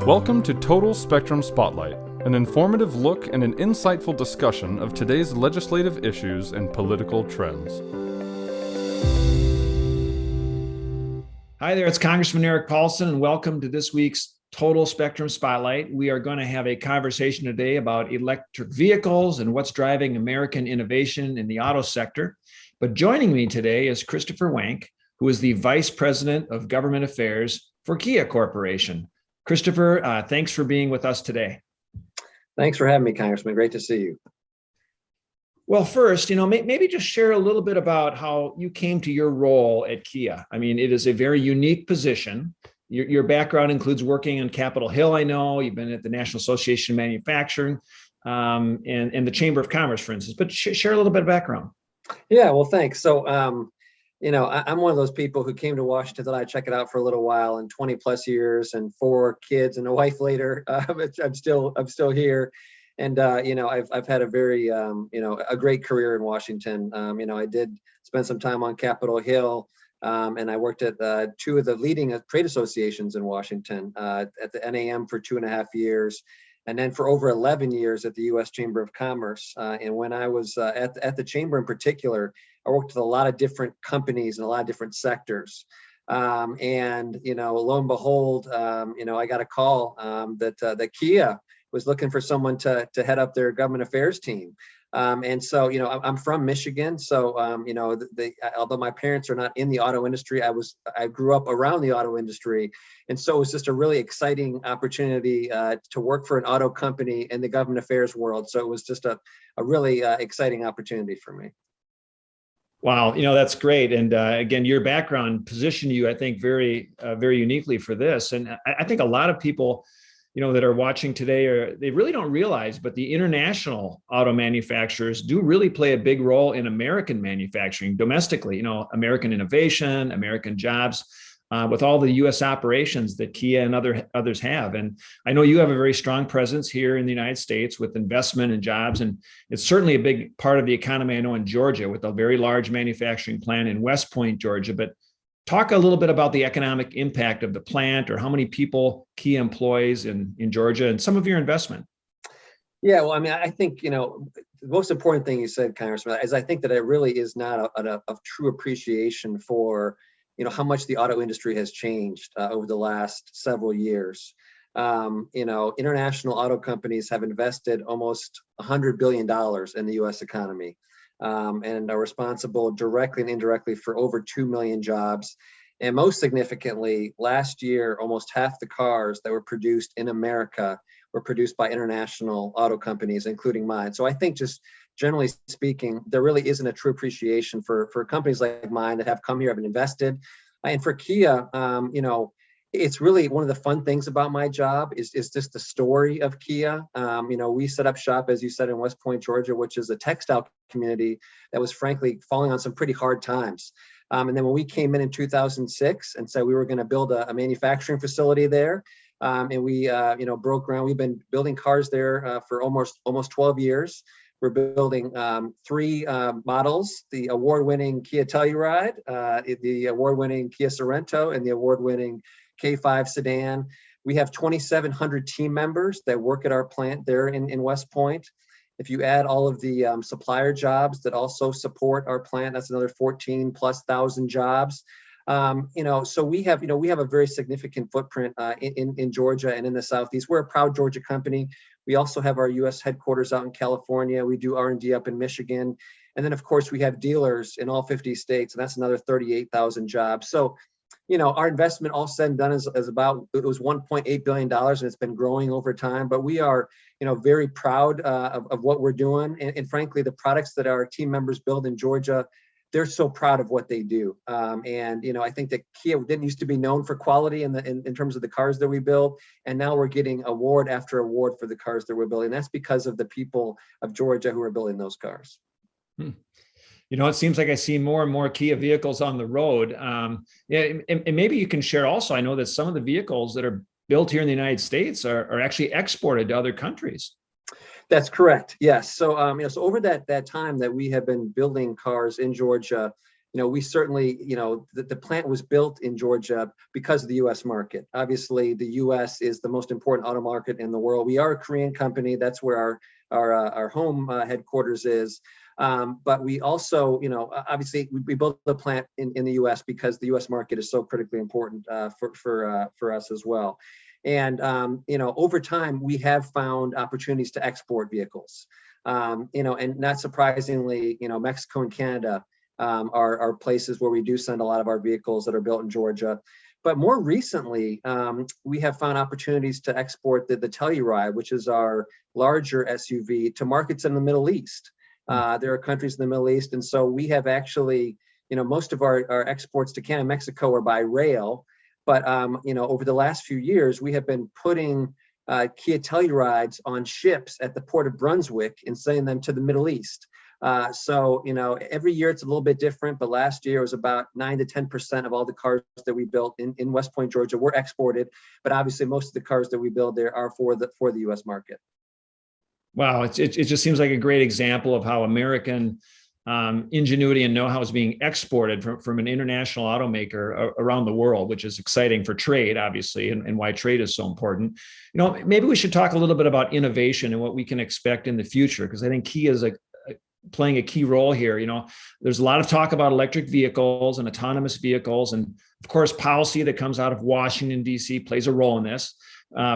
Welcome to Total Spectrum Spotlight, an informative look and an insightful discussion of today's legislative issues and political trends. Hi there, it's Congressman Erik Paulsen, and welcome to this week's Total Spectrum Spotlight. We are going to have a conversation today about electric vehicles and what's driving American innovation in the auto sector. But joining me today is Christopher Wenk, who is the Vice President of Government Affairs for Kia Corporation. Christopher, thanks for being with us today. Thanks for having me, Congressman. Great to see you. Well, first, maybe just share a little bit about how you came to your role at Kia. I mean, it is a very unique position. Your background includes working on Capitol Hill, I know. You've been at the National Association of Manufacturing and the Chamber of Commerce, for instance. But share a little bit of background. Yeah, well, thanks. So, I'm one of those people who came to Washington, thought I'd check it out for a little while, and 20 plus years and 4 kids and a wife later, I'm still here. And, I've had a very, a great career in Washington. I did spend some time on Capitol Hill, and I worked at 2 of the leading trade associations in Washington, at the NAM for 2.5 years, and then for over 11 years at the U.S. Chamber of Commerce. And when I was at the Chamber in particular, I worked with a lot of different companies and a lot of different sectors. Lo and behold, I got a call that Kia was looking for someone to head up their government affairs team. I'm from Michigan. So, although my parents are not in the auto industry, I grew up around the auto industry. And so it was just a really exciting opportunity to work for an auto company in the government affairs world. So it was just a really exciting opportunity for me. Wow, that's great. And again, your background positioned you, I think, very, very uniquely for this. And I think a lot of people, that are watching today, they really don't realize, but the international auto manufacturers do really play a big role in American manufacturing domestically. American innovation, American jobs, with all the U.S. operations that Kia and others have. And I know you have a very strong presence here in the United States with investment and jobs, and it's certainly a big part of the economy. I know in Georgia with a very large manufacturing plant in West Point, Georgia. But talk a little bit about the economic impact of the plant, or how many people Kia employs in Georgia, and some of your investment. Yeah, well, I mean, I think, the most important thing you said, Congressman, is I think that it really is not a true appreciation for, how much the auto industry has changed over the last several years. International auto companies have invested almost $100 billion in the U.S. economy. And are responsible directly and indirectly for over 2 million jobs. And most significantly, last year, almost half the cars that were produced in America were produced by international auto companies, including mine. So I think, just generally speaking, there really isn't a true appreciation for companies like mine that have come here, have been invested. And for Kia, it's really one of the fun things about my job is just the story of Kia. We set up shop, as you said, in West Point, Georgia, which is a textile community that was frankly falling on some pretty hard times. And then when we came in 2006 and said we were going to build a manufacturing facility there, and we broke ground. We've been building cars there for almost 12 years. We're building 3 models: the award-winning Kia Telluride, the award-winning Kia Sorento, and the award-winning K5 sedan. We have 2,700 team members that work at our plant there in West Point. If you add all of the supplier jobs that also support our plant, that's another 14,000+ jobs. So we have a very significant footprint in Georgia and in the Southeast. We're a proud Georgia company. We also have our U.S. headquarters out in California. We do R&D up in Michigan. And then, of course, we have dealers in all 50 states, and that's another 38,000 jobs. So, our investment, all said and done, is about, it was $1.8 billion, and it's been growing over time. But we are, very proud of what we're doing. And frankly, the products that our team members build in Georgia, they're so proud of what they do. I think that Kia didn't used to be known for quality in terms of the cars that we build. And now we're getting award after award for the cars that we're building. That's because of the people of Georgia who are building those cars. It seems like I see more and more Kia vehicles on the road. And maybe you can share also, I know that some of the vehicles that are built here in the United States are actually exported to other countries. That's correct. Yes. So, so over that time that we have been building cars in Georgia, we certainly, the plant was built in Georgia because of the U.S. market. Obviously, the U.S. is the most important auto market in the world. We are a Korean company. That's where our home headquarters is. But we also, obviously, we built the plant in the U.S. because the U.S. market is so critically important for us as well. And over time, we have found opportunities to export vehicles. And not surprisingly, Mexico and Canada are places where we do send a lot of our vehicles that are built in Georgia. But more recently, we have found opportunities to export the Telluride, which is our larger SUV, to markets in the Middle East. There are countries in the Middle East. And so we have actually, most of our exports to Canada and Mexico are by rail. But, over the last few years, we have been putting Kia Tellurides on ships at the port of Brunswick and sending them to the Middle East. So, every year it's a little bit different, but last year it was about 9 to 10% of all the cars that we built in West Point, Georgia were exported. But obviously most of the cars that we build there are for the U.S. market. Wow, it just seems like a great example of how American ingenuity and know-how is being exported from an international automaker around the world, which is exciting for trade, obviously, and why trade is so important. Maybe we should talk a little bit about innovation and what we can expect in the future, because I think Kia is playing a key role here. There's a lot of talk about electric vehicles and autonomous vehicles, and of course, policy that comes out of Washington, D.C. plays a role in this.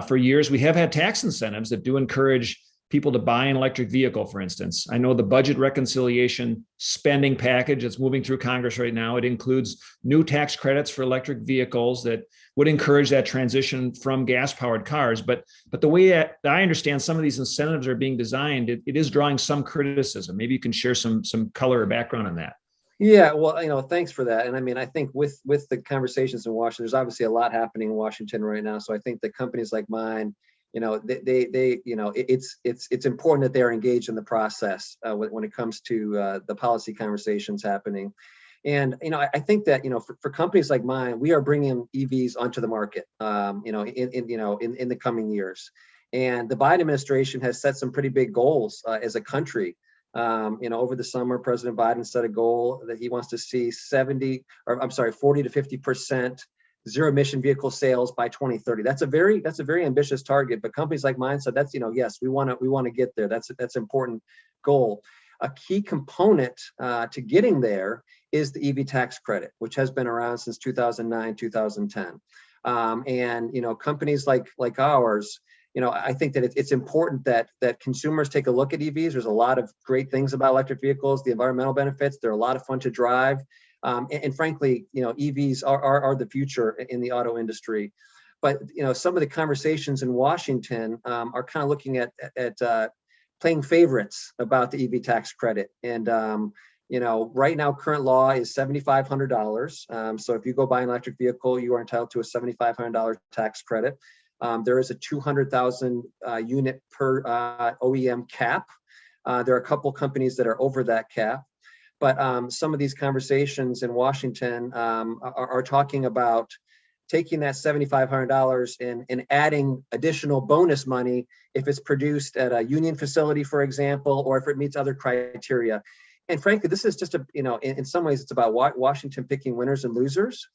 For years, we have had tax incentives that do encourage people to buy an electric vehicle, for instance. I know the budget reconciliation spending package that's moving through Congress right now, it includes new tax credits for electric vehicles that would encourage that transition from gas-powered cars. But the way that I understand some of these incentives are being designed, it is drawing some criticism. Maybe you can share some color or background on that. Yeah, well, thanks for that. And I mean, I think with the conversations in Washington, there's obviously a lot happening in Washington right now. So I think that companies like mine, it's important that they're engaged in the process when it comes to the policy conversations happening. And, I think that, for companies like mine, we are bringing EVs onto the market, in the coming years. And the Biden administration has set some pretty big goals as a country. Over the summer, President Biden set a goal that he wants to see 40 to 50% zero emission vehicle sales by 2030. That's a very ambitious target, but companies like mine said that's, yes, we want to get there. That's an important goal. A key component to getting there is the EV tax credit, which has been around since 2009, 2010. And, companies like ours, I think that it's important that consumers take a look at EVs. There's a lot of great things about electric vehicles, the environmental benefits. They're a lot of fun to drive. And frankly, EVs are the future in the auto industry. But, some of the conversations in Washington are kind of looking at playing favorites about the EV tax credit. And, right now, current law is $7,500. So if you go buy an electric vehicle, you are entitled to a $7,500 tax credit. There is a 200,000 unit per OEM cap. There are a couple companies that are over that cap. But some of these conversations in Washington are talking about taking that $7,500 and adding additional bonus money if it's produced at a union facility, for example, or if it meets other criteria. And frankly, this is just in some ways, it's about Washington picking winners and losers.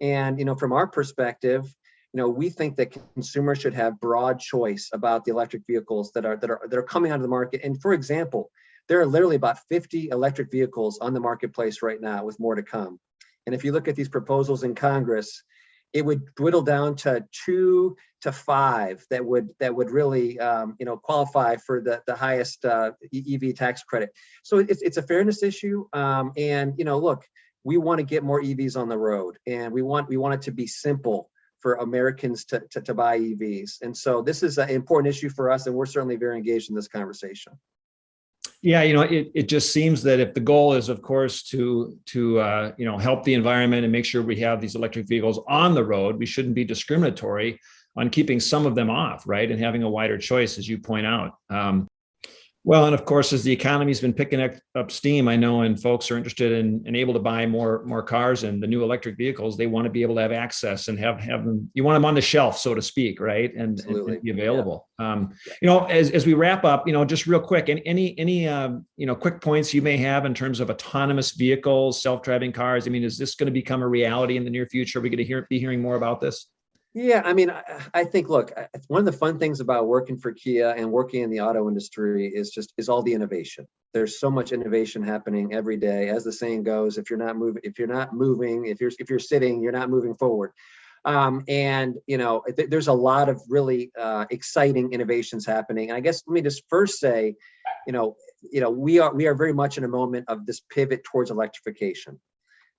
And, from our perspective, we think that consumers should have broad choice about the electric vehicles that are coming onto the market. And for example, there are literally about 50 electric vehicles on the marketplace right now, with more to come. And if you look at these proposals in Congress, it would dwindle down to 2 to 5 that would really qualify for the highest EV tax credit. So it's a fairness issue. And look, we want to get more EVs on the road, and we want it to be simple for Americans to buy EVs. And so this is an important issue for us, and we're certainly very engaged in this conversation. Yeah, it just seems that if the goal is, of course, to help the environment and make sure we have these electric vehicles on the road, we shouldn't be discriminatory on keeping some of them off, right? And having a wider choice, as you point out. Well, and of course, as the economy's been picking up steam, I know, and folks are interested in able to buy more cars and the new electric vehicles, they want to be able to have access and have them. You want them on the shelf, so to speak, right? And be available. Yeah. As we wrap up, just real quick, any quick points you may have in terms of autonomous vehicles, self-driving cars. I mean, is this going to become a reality in the near future? Are we going to be hearing more about this? Yeah, I mean, I think, look, one of the fun things about working for Kia and working in the auto industry is all the innovation. There's so much innovation happening every day. As the saying goes, if you're not moving, if you're sitting, you're not moving forward. There's a lot of really exciting innovations happening. And I guess let me just first say, we are very much in a moment of this pivot towards electrification.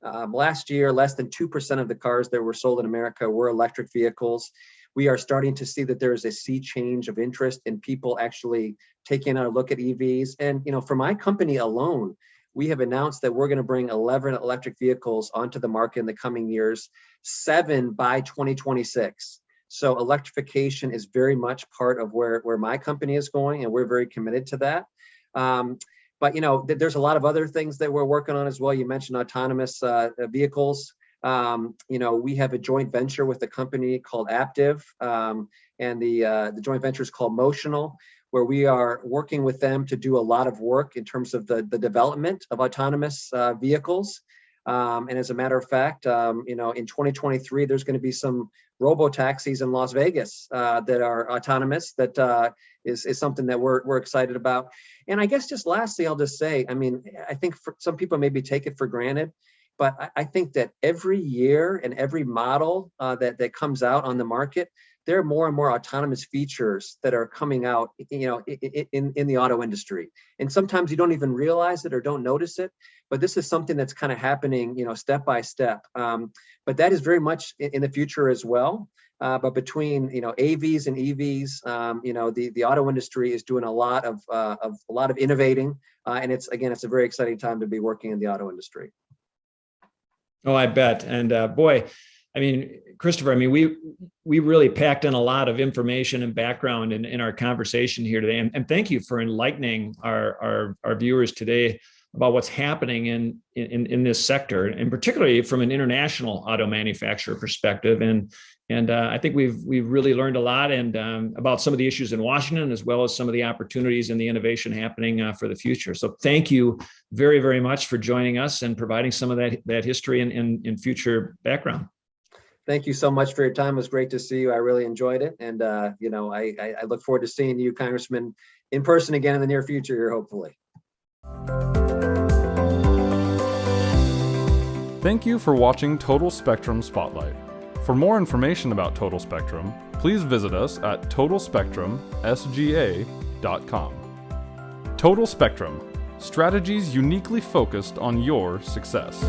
Last year, less than 2% of the cars that were sold in America were electric vehicles. We are starting to see that there is a sea change of interest in people actually taking a look at EVs. And, for my company alone, we have announced that we're going to bring 11 electric vehicles onto the market in the coming years, 7 by 2026. So electrification is very much part of where my company is going, and we're very committed to that. But there's a lot of other things that we're working on as well. You mentioned autonomous vehicles. We have a joint venture with a company called Aptiv, and the joint venture is called Motional, where we are working with them to do a lot of work in terms of the development of autonomous vehicles. And as a matter of fact, in 2023, there's going to be some robo-taxis in Las Vegas that are autonomous. That is something that we're excited about. And I guess just lastly, I'll just say, I mean, I think for some people maybe take it for granted, but I think that every year and every model that comes out on the market, there are more and more autonomous features that are coming out, in the auto industry. And sometimes you don't even realize it or don't notice it, but this is something that's kind of happening, step by step. But that is very much in the future as well. But between AVs and EVs, the auto industry is doing a lot of innovating, and it's a very exciting time to be working in the auto industry. Oh, I bet. And boy, I mean, Christopher, I mean, we really packed in a lot of information and background in our conversation here today. And thank you for enlightening our viewers today about what's happening in this sector, and particularly from an international auto manufacturer perspective. And I think we've really learned a lot and about some of the issues in Washington, as well as some of the opportunities and the innovation happening for the future. So thank you very, very much for joining us and providing some of that history and future background. Thank you so much for your time. It was great to see you. I really enjoyed it. And, I look forward to seeing you, Congressman, in person again in the near future here, hopefully. Thank you for watching Total Spectrum Spotlight. For more information about Total Spectrum, please visit us at totalspectrumsga.com. Total Spectrum, strategies uniquely focused on your success.